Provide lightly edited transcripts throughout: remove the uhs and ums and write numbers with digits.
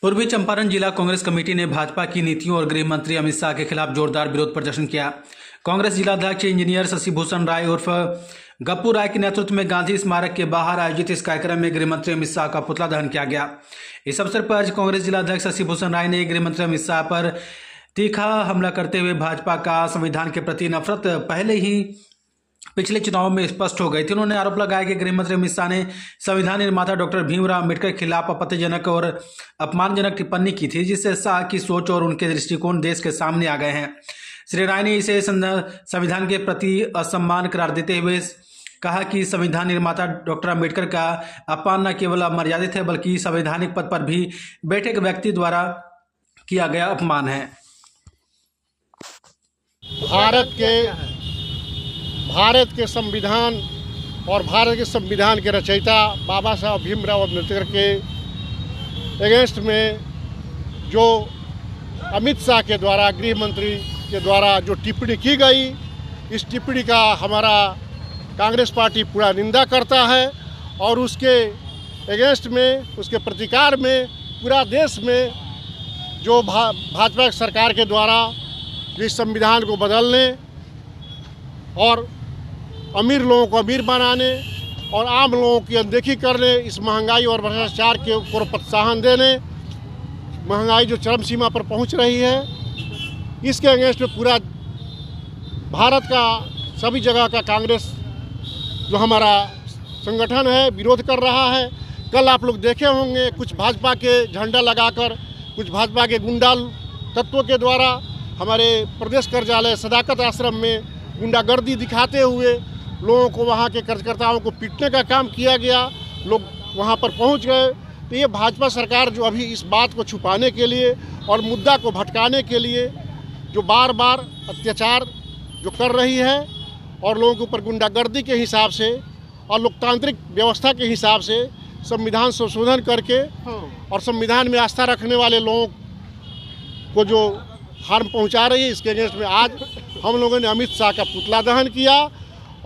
पूर्वी चंपारण जिला कांग्रेस कमेटी ने भाजपा की नीतियों और गृह मंत्री अमित शाह के खिलाफ जोरदार विरोध प्रदर्शन किया। कांग्रेस जिला अध्यक्ष इंजीनियर शशि भूषण राय उर्फ गप्पू राय के नेतृत्व में गांधी स्मारक के बाहर आयोजित इस कार्यक्रम में गृह मंत्री अमित शाह का पुतला दहन किया गया। इस अवसर पर आज कांग्रेस जिला अध्यक्ष शशि भूषण राय ने गृह मंत्री अमित शाह पर तीखा हमला करते हुए भाजपा का संविधान के प्रति नफरत पहले ही पिछले चुनाव में स्पष्ट हो गई थी। उन्होंने आरोप लगाया कि गृह मंत्री अमित शाह ने संविधान निर्माता डॉक्टर भीमराव अम्बेडकर के खिलाफ आपत्तिजनक और अपमानजनक टिप्पणी की थी, जिससे शाह की सोच और उनके दृष्टिकोण देश के सामने आ गए हैं। श्री राय ने इसे संविधान के प्रति असम्मान करार देते हुए कहा कि संविधान निर्माता डॉक्टर अम्बेडकर का अपमान न केवल अमर्यादित है बल्कि संवैधानिक पद पर भी बैठे एक व्यक्ति द्वारा किया गया अपमान है। भारत के संविधान और भारत के संविधान के रचयिता बाबा साहब भीमराव अम्बेडकर के अगेंस्ट में जो अमित शाह के द्वारा गृह मंत्री के द्वारा जो टिप्पणी की गई, इस टिप्पणी का हमारा कांग्रेस पार्टी पूरा निंदा करता है और उसके अगेंस्ट में, उसके प्रतिकार में पूरा देश में जो भाजपा सरकार के द्वारा इस संविधान को बदलने और अमीर लोगों को अमीर बनाने और आम लोगों की अनदेखी करने, इस महंगाई और भ्रष्टाचार के ऊपर प्रोत्साहन देने, महंगाई जो चरम सीमा पर पहुंच रही है, इसके अगेंस्ट में पूरा भारत का सभी जगह का कांग्रेस जो हमारा संगठन है विरोध कर रहा है। कल आप लोग देखे होंगे कुछ भाजपा के झंडा लगाकर, कुछ भाजपा के गुंडा तत्वों के द्वारा हमारे प्रदेश कार्यालय सदाकत आश्रम में गुंडागर्दी दिखाते हुए लोगों को, वहाँ के कार्यकर्ताओं को पीटने का काम किया गया। लोग वहाँ पर पहुँच गए। तो ये भाजपा सरकार जो अभी इस बात को छुपाने के लिए और मुद्दा को भटकाने के लिए जो बार बार अत्याचार जो कर रही है और लोगों के ऊपर गुंडागर्दी के हिसाब से और लोकतांत्रिक व्यवस्था के हिसाब से संविधान संशोधन करके और संविधान में आस्था रखने वाले लोगों को जो हार्म पहुंचा रही है, इसके अगेंस्ट में आज हम लोगों ने अमित शाह का पुतला दहन किया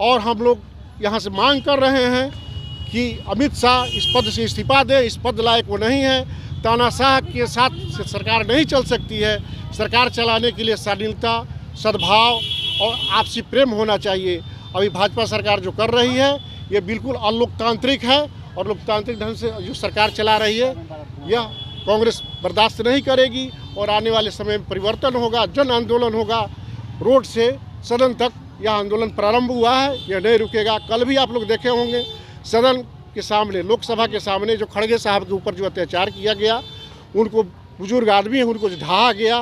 और हम लोग यहाँ से मांग कर रहे हैं कि अमित शाह इस पद से इस्तीफा दें। इस पद लायक वो नहीं है। तानाशाह के साथ सरकार नहीं चल सकती है। सरकार चलाने के लिए शालीनता, सद्भाव और आपसी प्रेम होना चाहिए। अभी भाजपा सरकार जो कर रही है ये बिल्कुल अलोकतांत्रिक है और लोकतांत्रिक ढंग से जो सरकार चला रही है यह कांग्रेस बर्दाश्त नहीं करेगी और आने वाले समय में परिवर्तन होगा, जन आंदोलन होगा। रोड से सदन तक यह आंदोलन प्रारंभ हुआ है, यह नहीं रुकेगा। कल भी आप लोग देखे होंगे सदन के सामने, लोकसभा के सामने जो खड़गे साहब के ऊपर जो अत्याचार किया गया, उनको बुजुर्ग आदमी है उनको जो ढहा गया,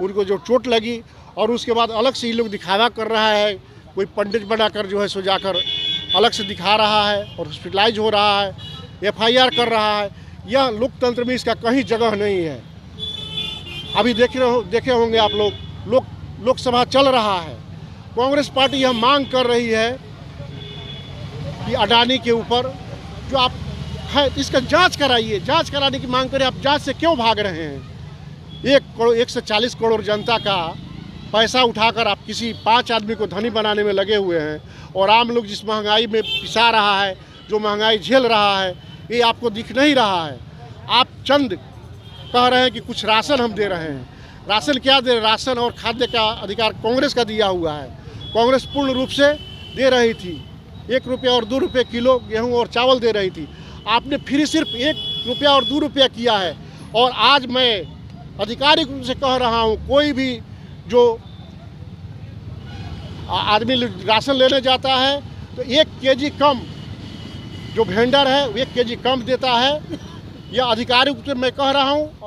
उनको जो चोट लगी और उसके बाद अलग से ये लोग दिखावा कर रहा है। कोई पंडित बनाकर जो है सो जाकर अलग से दिखा रहा है और हॉस्पिटलाइज हो रहा है, FIR कर रहा है। यह लोकतंत्र में इसका कहीं जगह नहीं है। अभी देखे होंगे आप लोग, लोकसभा चल रहा है। कांग्रेस पार्टी यह मांग कर रही है कि अडानी के ऊपर जो आप है इसका जांच कराइए। जांच कराने की मांग करें। आप जांच से क्यों भाग रहे हैं? 140 करोड़ जनता का पैसा उठाकर आप किसी 5 आदमी को धनी बनाने में लगे हुए हैं और आम लोग जिस महंगाई में पिसा रहा है, जो महंगाई झेल रहा है, ये आपको दिख नहीं रहा है। आप चंद कह रहे हैं कि कुछ राशन हम दे रहे हैं। राशन क्या दे? राशन और खाद्य का अधिकार कांग्रेस का दिया हुआ है। कांग्रेस पूर्ण रूप से दे रही थी। 1 रुपया और 2 रुपये किलो गेहूं और चावल दे रही थी। आपने फिर सिर्फ 1 रुपया और 2 रुपया किया है। और आज मैं आधिकारिक रूप से कह रहा हूं, कोई भी जो आदमी राशन लेने जाता है तो 1 केजी कम, जो वेंडर है 1 केजी कम देता है। यह आधिकारिक रूप से मैं कह रहा हूं।